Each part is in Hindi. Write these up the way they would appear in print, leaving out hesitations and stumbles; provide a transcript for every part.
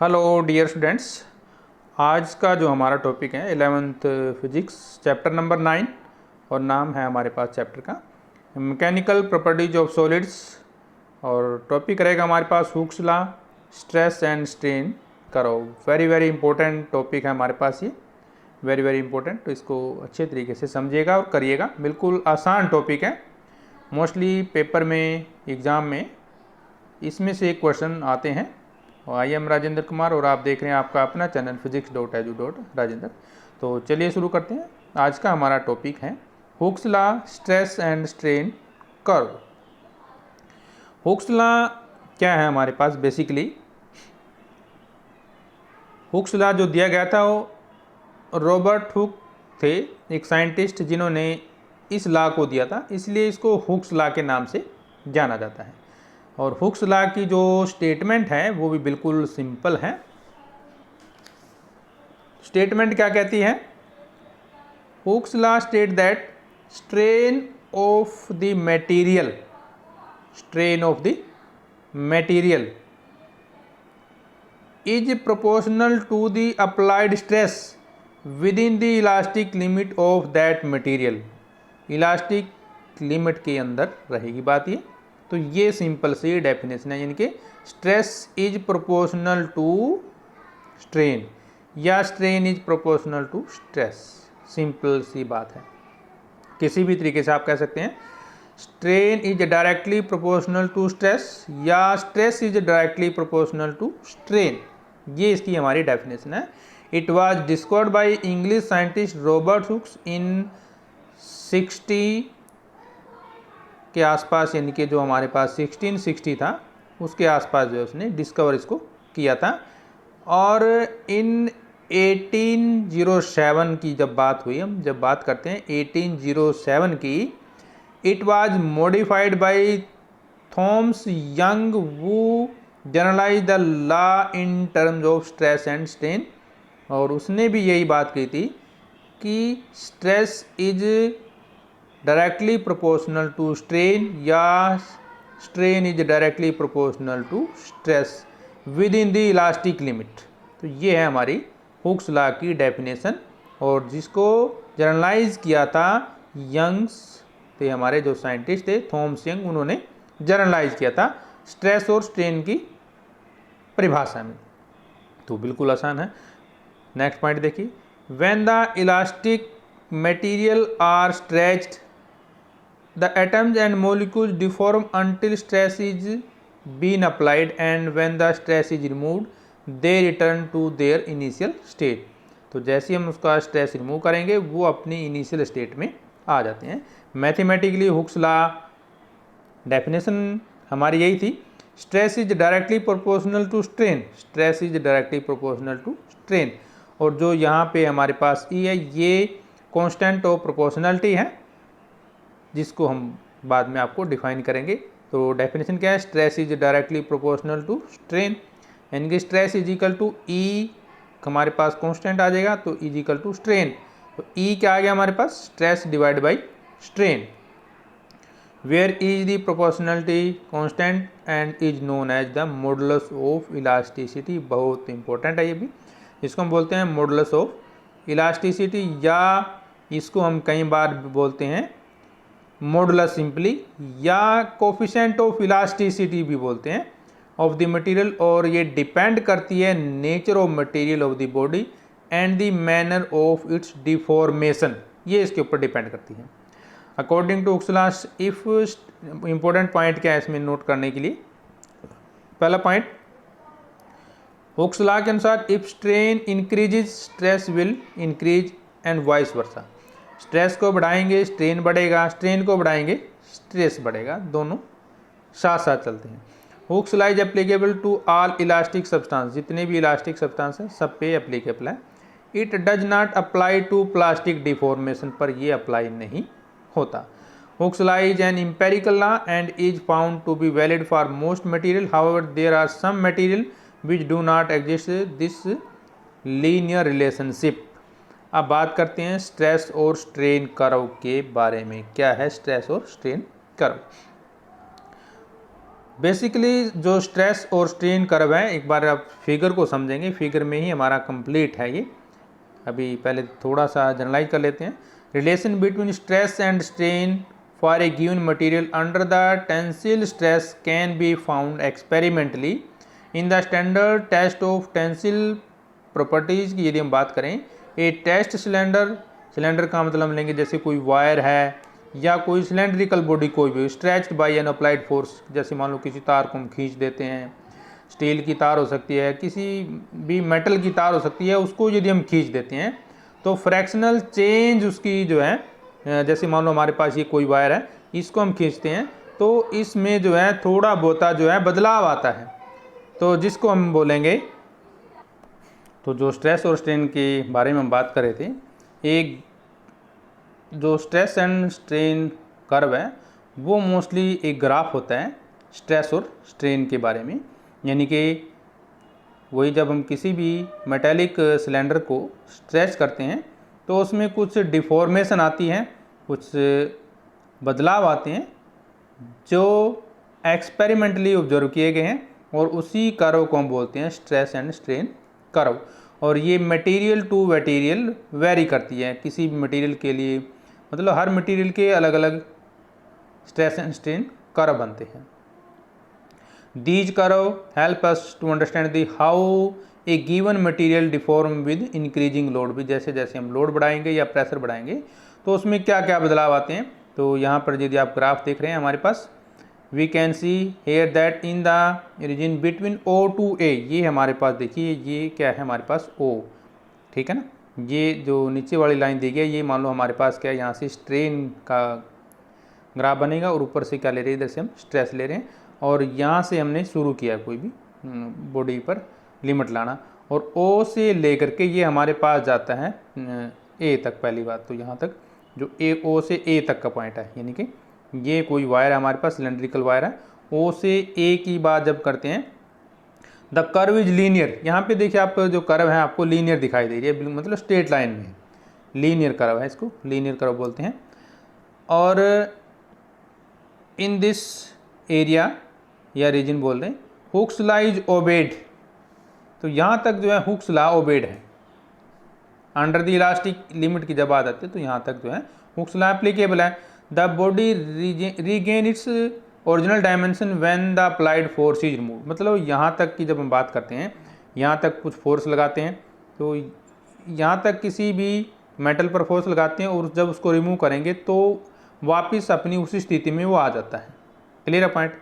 हेलो डियर स्टूडेंट्स, आज का जो हमारा टॉपिक है 11th फिजिक्स चैप्टर नंबर 9 और नाम है हमारे पास चैप्टर का मैकेनिकल प्रॉपर्टीज ऑफ सॉलिड्स। और टॉपिक रहेगा हमारे पास Hooke's law, stress and strain करो। वेरी इंपॉर्टेंट टॉपिक है हमारे पास ये, वेरी इंपॉर्टेंट। तो इसको अच्छे तरीके से समझिएगा और करिएगा। बिल्कुल आसान टॉपिक है, मोस्टली पेपर में, एग्ज़ाम में इसमें से एक क्वेश्चन आते हैं। और आई एम राजेंद्र कुमार और आप देख रहे हैं आपका अपना चैनल physics.edu.राजेंद्र। तो चलिए शुरू करते हैं। आज का हमारा टॉपिक है Hooke's law, stress and strain curve. Hooke's law क्या है हमारे पास? बेसिकली हुक्स लॉ जो दिया गया था वो रॉबर्ट हुक थे, एक साइंटिस्ट जिन्होंने इस लॉ को दिया था, इसलिए इसको हुक्स लॉ के नाम से जाना जाता है। और हुक्स लॉ की जो स्टेटमेंट है वो भी बिल्कुल सिंपल है। स्टेटमेंट क्या कहती है? Hooke's law state that strain of the material is proportional to the applied stress within the elastic limit of that material. Elastic limit के अंदर रहेगी बात ये। तो ये सिंपल सी डेफिनेशन है, यानी कि stress is proportional to strain या strain is proportional to stress. Simple सी बात है, किसी भी तरीके से आप कह सकते हैं। Strain is directly proportional to stress या stress is directly proportional to strain. ये इसकी हमारी डेफिनेशन है। It was discovered by English scientist Robert Hooke's in 60 के आसपास, यानी कि जो हमारे पास 1660 था उसके आसपास जो है उसने डिस्कवर इसको किया था। और इन 1807 की जब बात हुई, हम जब बात करते हैं 1807 की, it was modified by Thomas Young who generalize the law in terms of stress and strain. और उसने भी यही बात की थी कि stress is directly proportional to strain या strain is directly proportional to stress within the elastic limit. तो ये है हमारी हुक्स लॉ की डेफिनेशन। और जिसको जनरलाइज किया था यंग्स थे, हमारे जो साइंटिस्ट थे थॉमस यंग, उन्होंने जनरलाइज किया था स्ट्रेस और स्ट्रेन की परिभाषा में। तो बिल्कुल आसान है। नेक्स्ट पॉइंट देखिए, when the elastic material are stretched the atoms and molecules deform until stress is been applied, and when the stress is removed they return to their initial state। तो जैसे हम उसका स्ट्रेस रिमूव करेंगे वो अपनी इनिशियल स्टेट में आ जाते हैं। मैथमेटिकली हुक्स लॉ डेफिनेशन हमारी यही थी, stress is directly proportional to strain, stress is directly proportional to strain. और जो यहाँ पे हमारे पास ई है ये कांस्टेंट ऑफ प्रोपोर्शनलिटी है, जिसको हम बाद में आपको डिफाइन करेंगे। तो डेफिनेशन क्या है? Stress is directly proportional to strain, यानी कि stress is equal to E, हमारे पास कांस्टेंट आ जाएगा तो इज इक्वल टू स्ट्रेन। तो ई क्या आ गया हमारे पास? Stress divide by strain, where is the proportionality constant and is known as the modulus of elasticity. बहुत इंपॉर्टेंट है ये भी, इसको हम बोलते हैं मॉडुलस ऑफ इलास्टिसिटी, या इसको हम कई बार बोलते हैं मॉडुलस सिंपली, या कोफिशिएंट ऑफ इलास्टिसिटी भी बोलते हैं, ऑफ द मटेरियल। और ये डिपेंड करती है nature of material of the body and the manner of its deformation, ये इसके ऊपर डिपेंड करती है। According to Hooke's law, if important point क्या है इसमें नोट करने के लिए? पहला पॉइंट, हुक्स लॉ के अनुसार if strain increases stress will increase and vice versa. Stress को बढ़ाएंगे स्ट्रेन बढ़ेगा, स्ट्रेन को बढ़ाएंगे स्ट्रेस बढ़ेगा, दोनों साथ साथ चलते हैं। Hooke's law is applicable to all elastic substance, जितने भी इलास्टिक सब्सटेंस हैं सब पे एप्लीकेबल है। It does not apply to plastic deformation, पर ये अप्लाई नहीं होता। Hooke's law is an empirical law and is found to be valid for most material, however there are some material which do not exist this linear relationship. अब बात करते हैं स्ट्रेस और स्ट्रेन कर्व के बारे में। क्या है स्ट्रेस और स्ट्रेन कर्व? बेसिकली जो स्ट्रेस और स्ट्रेन कर्व है, एक बार आप फिगर को समझेंगे, फिगर में ही हमारा कंप्लीट है ये। अभी पहले थोड़ा सा जनरलाइज कर लेते हैं। Relation between stress and strain for a given material under the tensile stress can be found experimentally in the standard test of tensile properties की यदि हम बात करें। ए टेस्ट सिलेंडर, सिलेंडर का मतलब हम लेंगे जैसे कोई वायर है या कोई सिलेंड्रिकल बॉडी कोई भी stretched by an applied force, जैसे मान लो किसी तार को हम खींच देते हैं, स्टील की तार हो सकती है, किसी भी मेटल की तार हो सकती है, उसको यदि हम खींच देते हैं तो फ्रैक्शनल चेंज उसकी जो है, जैसे मान लो हमारे पास ये कोई वायर है, इसको हम खींचते हैं तो इसमें जो है थोड़ा बहुत जो है बदलाव आता है, तो जिसको हम बोलेंगे। तो जो स्ट्रेस और स्ट्रेन के बारे में हम बात कर रहे थे, एक जो स्ट्रेस एंड स्ट्रेन कर्व है वो मोस्टली एक ग्राफ होता है स्ट्रेस और स्ट्रेन के बारे में। यानी कि वही जब हम किसी भी मेटेलिक सिलेंडर को स्ट्रेच करते हैं तो उसमें कुछ डिफॉर्मेशन आती है, कुछ बदलाव आते हैं जो एक्सपेरिमेंटली ऑब्जर्व किए गए हैं, और उसी कर्व को हम बोलते हैं स्ट्रेस एंड स्ट्रेन कर्व। और ये मटेरियल टू मटेरियल वेरी करती है, किसी भी मटेरियल के लिए, मतलब हर मटेरियल के अलग अलग स्ट्रेस एंड स्ट्रेन कर्व बनते हैं। These curve help us to understand the how a given material deform with increasing load, भी जैसे जैसे हम लोड बढ़ाएंगे या प्रेशर बढ़ाएंगे तो उसमें क्या क्या बदलाव आते हैं। तो यहाँ पर यदि आप ग्राफ देख रहे हैं हमारे पास, we can see here that in the region between O to A, ये हमारे पास देखिए ये क्या है हमारे पास O, ठीक है ना। ये जो नीचे वाली लाइन दी गई है ये मान लो हमारे पास क्या है, यहाँ से स्ट्रेन का ग्राफ बनेगा और ऊपर से क्या ले रहे हैं, इधर से हम स्ट्रेस ले रहे हैं, और यहाँ से हमने शुरू किया कोई भी बॉडी पर लिमिट लाना, और O से लेकर के ये हमारे पास जाता है A तक। पहली बात तो यहाँ तक जो O से A तक का पॉइंट है, यानी कि ये कोई वायर है हमारे पास, सिलेंड्रिकल वायर है, O से A की बात जब करते हैं, द कर्व इज लीनियर। यहाँ पे देखिए आप जो कर्व है आपको लीनियर दिखाई दे रही है, मतलब स्ट्रेट लाइन में लीनियर कर्व है, इसको लीनियर कर्व बोलते हैं। और इन दिस एरिया या रीजन बोल रहे हैं, हुक्स लॉ इज ओबेड, तो यहाँ तक जो है हुक्स लॉ ओबेड है। अंडर द इलास्टिक लिमिट की जब बात आती है तो यहाँ तक जो है हुक्स लॉ एप्लीकेबल है। The body regain its original dimension when the applied force is remove, मतलब यहाँ तक की जब हम बात करते हैं, यहाँ तक कुछ फोर्स लगाते हैं, तो यहाँ तक किसी भी मेटल पर फोर्स लगाते हैं और जब उसको रिमूव करेंगे तो वापस अपनी उसी स्थिति में वो आ जाता है। क्लियर है पॉइंट,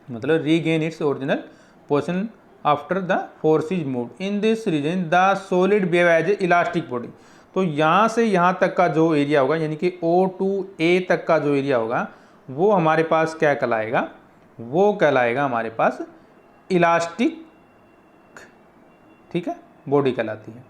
मतलब regain its original position after the force is moved in this region the solid behave as a elastic body. तो यहाँ से यहाँ तक का जो एरिया होगा, यानी कि O to A तक का जो एरिया होगा वो हमारे पास क्या कहलाएगा, वो कहलाएगा हमारे पास इलास्टिक, ठीक है, बॉडी कहलाती है।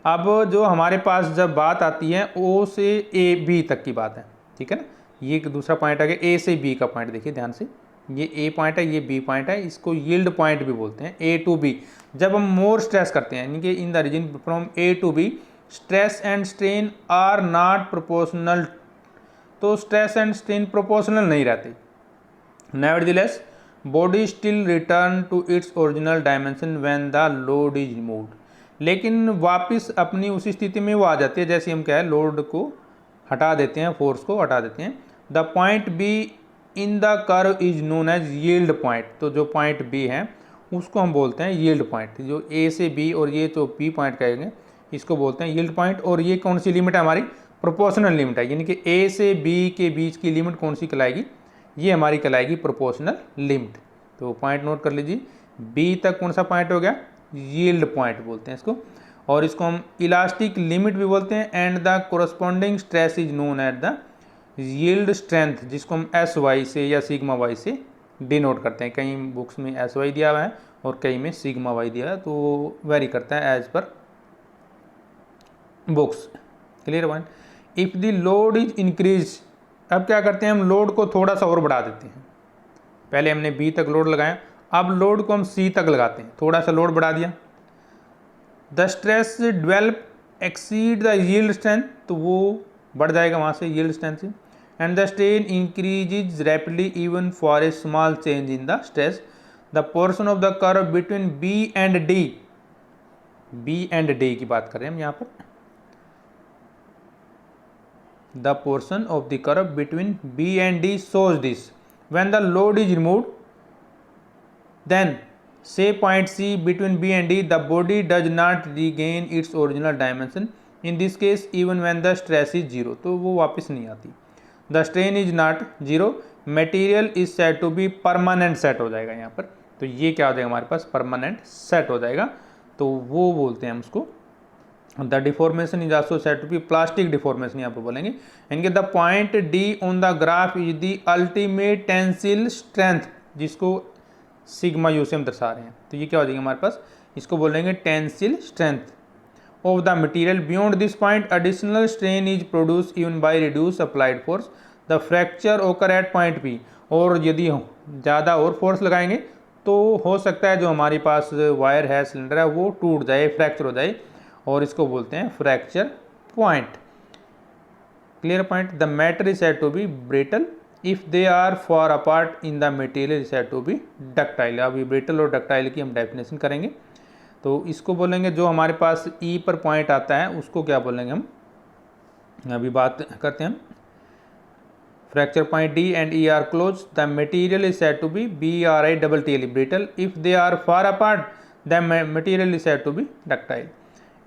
अब जो हमारे पास जब बात आती है O से A B तक की बात है, ठीक है ना, ये एक दूसरा पॉइंट आ गया A से B का पॉइंट, देखिए ध्यान से, ये A पॉइंट है, ये B पॉइंट है, इसको यील्ड पॉइंट भी बोलते हैं, A to B। जब हम मोर स्ट्रेस करते हैं, यानी कि in the region from A to B stress and strain are not proportional, तो स्ट्रेस एंड स्ट्रेन प्रोपोर्शनल नहीं रहते। Nevertheless body still return to its original dimension when the load is removed, लेकिन वापस अपनी उसी स्थिति में वो आ जाती है जैसे हम क्या है लोड को हटा देते हैं, फोर्स को हटा देते हैं। The point B in the curve is known as yield point, तो जो पॉइंट बी है उसको हम बोलते हैं यील्ड पॉइंट। जो A से B और ये जो B पॉइंट कहेंगे इसको बोलते हैं यील्ड पॉइंट। और ये कौन सी लिमिट है हमारी, प्रोपोर्शनल लिमिट है, यानी कि A से B के बीच की लिमिट कौन सी कहलाएगी, ये हमारी कहलाएगी प्रोपोर्शनल लिमिट। तो पॉइंट नोट कर लीजिए, B तक कौन सा पॉइंट हो गया, यील्ड पॉइंट बोलते हैं इसको, और इसको हम इलास्टिक लिमिट भी बोलते हैं। And the corresponding stress is known at the yield strength, जिसको हम SY से या सिग्मा Y से डिनोट करते हैं। कई बुक्स में SY दिया हुआ है और कई में सिग्मा Y दिया है, तो वेरी करता है as per books. Clear point. If the load is increase, अब क्या करते हैं हम लोड को थोड़ा सा और बढ़ा देते हैं। पहले हमने B तक लोड लगाया, अब लोड को हम C तक लगाते हैं, थोड़ा सा लोड बढ़ा दिया। The stress develop exceed the yield strength, तो वो बढ़ जाएगा वहाँ से यील्ड स्ट्रेंथ से। and the strain increases rapidly even for a small change in the stress. The portion of the curve between B and D की बात करें हम यहाँ पर, the portion of the curve between B and D shows this: when the load is removed, then say point C between B and D, the body does not regain its original dimension. In this case, even when the stress is 0, तो वो वापस नहीं आती. The strain is not 0, material is said to be permanent set हो जाएगा यहाँ पर. तो ये क्या हो जाएगा हमारे पास, परमानेंट सेट हो जाएगा. तो वो बोलते हैं हम उसको. The deformation is also said to be plastic deformation यहाँ पर बोलेंगे. इनके the point D on the graph is the ultimate tensile strength, जिसको सिग्मा यू से हम दर्शा रहे हैं. तो ये क्या हो जाएगा हमारे पास, इसको बोलेंगे tensile strength of the material. Beyond this point additional strain is produce even bye reduce applied force. The fracture ओकर एट पॉइंट पी. और यदि ज़्यादा और फोर्स लगाएंगे तो हो सकता है जो हमारे पास वायर है, सिलेंडर है, वो टूट जाए, फ्रैक्चर हो जाए, और इसको बोलते हैं fracture point. Clear point. The matter is said to be brittle if they are far apart in the material is said to be ductile. अभी ब्रिटल और डक्टाइल की हम डेफिनेशन करेंगे. तो इसको बोलेंगे जो हमारे पास ई पर पॉइंट आता है उसको क्या बोलेंगे हम, अभी बात करते हैं हम. Fracture point D and E are close. The material is said to be BRITTLE brittle. If they are far apart the material is said to be ductile.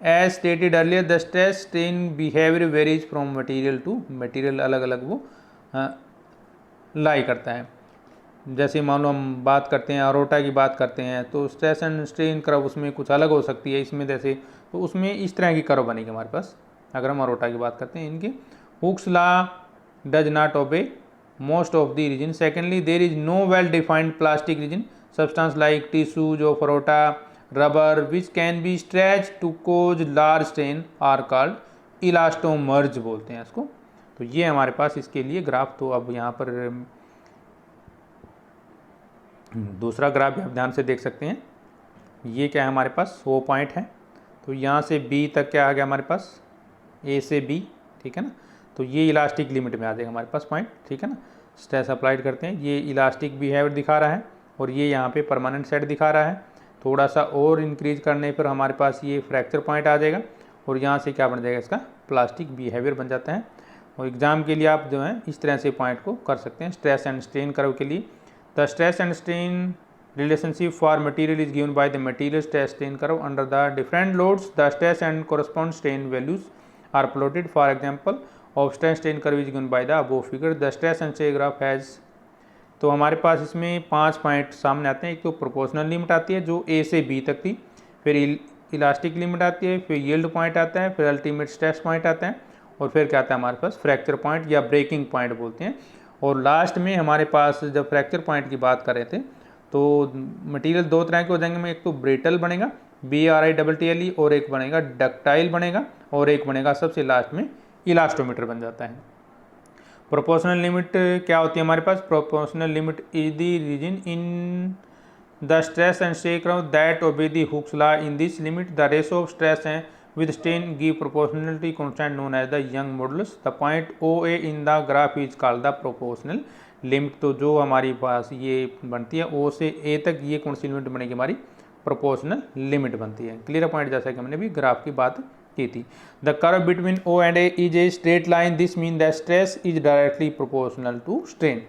As stated earlier, the stress strain behaviour varies from material to material. अलग अलग वो लाई करता है. जैसे मान लो हम बात करते हैं अरोटा की बात करते हैं, तो स्ट्रेस एंड स्ट्रेन कर्व उसमें कुछ अलग हो सकती है. इसमें जैसे तो उसमें इस तरह की कर्व बनेगी हमारे पास अगर हम अरोटा की बात करते हैं. इनके Hooke's law does not obey most of the region. Secondly, there is no well defined plastic region. Substance like tissues of aorta, rubber which can be stretch to cause large strain are called elastomers बोलते हैं इसको. तो ये हमारे पास इसके लिए ग्राफ. तो अब यहाँ पर दूसरा ग्राफ भी आप ध्यान से देख सकते हैं. ये क्या है हमारे पास, वो पॉइंट है. तो यहाँ से बी तक क्या आ गया हमारे पास, ए से बी, ठीक है ना. तो ये इलास्टिक लिमिट में आ जाएगा हमारे पास पॉइंट, ठीक है ना. स्ट्रेस अप्लाइड करते हैं, ये इलास्टिक बिहेवियर दिखा रहा है और ये यहाँ पे परमानेंट सेट दिखा रहा है. थोड़ा सा और इंक्रीज करने पर हमारे पास ये फ्रैक्चर पॉइंट आ जाएगा और यहाँ से क्या बन जाएगा, इसका प्लास्टिक बिहेवियर बन जाता है. और एग्जाम के लिए आप जो है इस तरह से पॉइंट को कर सकते हैं. स्ट्रेस एंड स्ट्रेन कर्व के लिए the stress and strain relationship for material is given by the material stress strain curve. Under the different loads, the stress and corresponding strain values are plotted. For example, of stress strain curve is given by the above figure. The stress and strain graph has, तो हमारे पास इसमें 5 पॉइंट सामने आते हैं. एक तो प्रोपोर्शनल लिमिट आती है जो ए से बी तक थी, फिर इलास्टिक लिमिट आती है, फिर यील्ड पॉइंट आता है, फिर अल्टीमेट स्ट्रेस पॉइंट आता है, और फिर क्या आता है हमारे पास फ्रैक्चर पॉइंट या ब्रेकिंग पॉइंट बोलते हैं. और लास्ट में हमारे पास जब फ्रैक्चर पॉइंट की बात कर रहे थे तो मटेरियल दो तरह के हो जाएंगे. एक तो ब्रिटल बनेगा BRITTLE, और एक बनेगा डक्टाइल बनेगा, और एक बनेगा सबसे लास्ट में इलास्टोमीटर बन जाता है. प्रोपोर्शनल लिमिट क्या होती है हमारे पास, proportional limit is the region in the stress and strain curve that obey the Hooke's law. In this limit the ratio of stress and with strain give proportionality constant known as the Young modulus. The point OA in the graph is called the proportional limit. तो जो हमारी पास ये बनती है O से A तक, ये कौन सी लिमिट बनेगी हमारी, प्रोपोर्शनल लिमिट बनती है. क्लियर पॉइंट, जैसा कि हमने भी ग्राफ की बात की थी. The curve between O and A is a straight line. This means that stress is directly proportional to strain.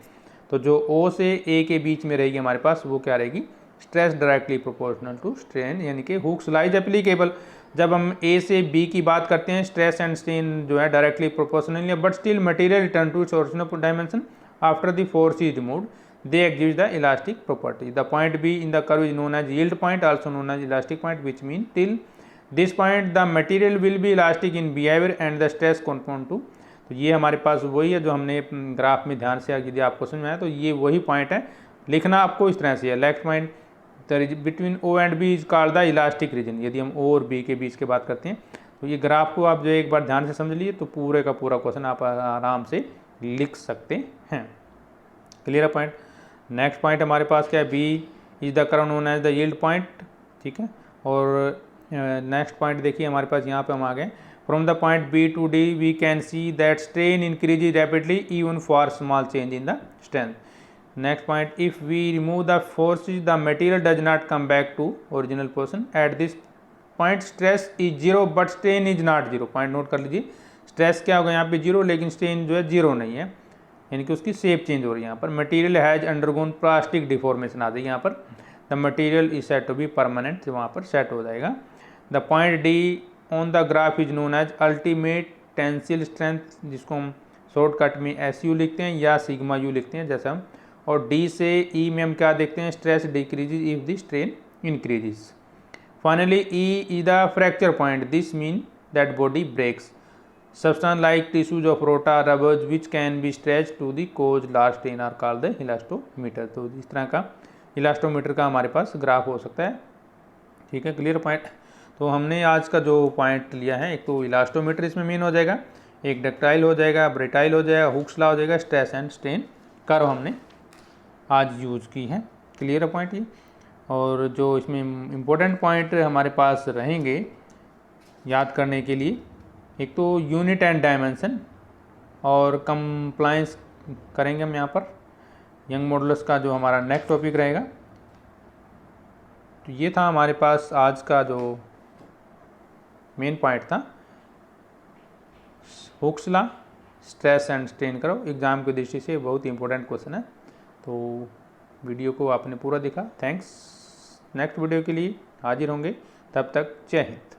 तो जो O से A के बीच में रहेगी हमारे पास वो क्या रहेगी, stress directly proportional to strain, यानी कि हुक्स लॉ इज एप्लीकेबल. जब हम ए से बी की बात करते हैं स्ट्रेस एंड स्ट्रेन जो है डायरेक्टली प्रोपोर्शनल है, but still material return to its original dimension after the force is removed. They exist the elastic property. The point B in the curve is known as yield point, also known as elastic point, which mean till this point the material will be elastic in behaviour and the stress correspond to. तो ये हमारे पास वही है जो हमने ग्राफ में ध्यान से यदि आपको समझ में आया तो ये वही पॉइंट है. लिखना आपको इस तरह से है, left point between O and B is called the elastic region. यदि हम O और B के बीच की बात करते हैं तो ये ग्राफ को आप जो एक बार ध्यान से समझ लिए तो पूरे का पूरा क्वेश्चन आप आराम से लिख सकते हैं. Clear point. नेक्स्ट पॉइंट हमारे पास क्या है, B is the curve known as the yield point, ठीक है. और नेक्स्ट पॉइंट देखिए हमारे पास यहाँ पे हम आ गए from the point B to D we can see that strain increases rapidly even for small change in the strength. Next point, if we remove the forces, the material does not come back to original position. At this point, stress is zero, but strain is not zero. Point note कर लीजिए, स्ट्रेस क्या होगा यहाँ पे जीरो, लेकिन स्ट्रेन जो है जीरो नहीं है, यानी कि उसकी शेप चेंज हो रही है. यहाँ पर material has undergone plastic deformation आ जाएगी. यहाँ पर the material is set to be permanent, वहाँ पर सेट हो जाएगा. The point D on the graph is known as ultimate tensile strength, जिसको हम शॉर्टकट में एस यू लिखते हैं या सिग्मा यू लिखते हैं जैसा हम. और डी से ई में हम क्या देखते हैं, stress decreases if the strain increases. Finally E is the fracture point. This mean that body breaks. Substance like tissues of rota, rubbers which can be stretched to the cause large strain are called the elastometer. तो इस तरह का इलास्टोमीटर का हमारे पास ग्राफ हो सकता है. ठीक है, क्लियर पॉइंट. तो हमने आज का जो पॉइंट लिया है, एक तो इलास्टोमीटर इसमें मेन हो जाएगा, एक डक्टाइल हो जाएगा, ब्रेटाइल हो जाएगा, हुक्स लॉ हो जाएगा, स्ट्रेस एंड स्ट्रेन कर्व हमने आज यूज की है. क्लियर पॉइंट ये. और जो इसमें इम्पोर्टेंट पॉइंट हमारे पास रहेंगे याद करने के लिए, एक तो यूनिट एंड डायमेंशन और कंप्लायंस करेंगे हम यहाँ पर. यंग मॉडुलस का जो हमारा नेक्स्ट टॉपिक रहेगा. तो ये था हमारे पास आज का जो मेन पॉइंट था, hooks law, stress and strain curve. Exam की दृष्टि से बहुत इंपॉर्टेंट क्वेश्चन है. तो वीडियो को आपने पूरा देखा, थैंक्स. नेक्स्ट वीडियो के लिए हाजिर होंगे, तब तक जय हिंद.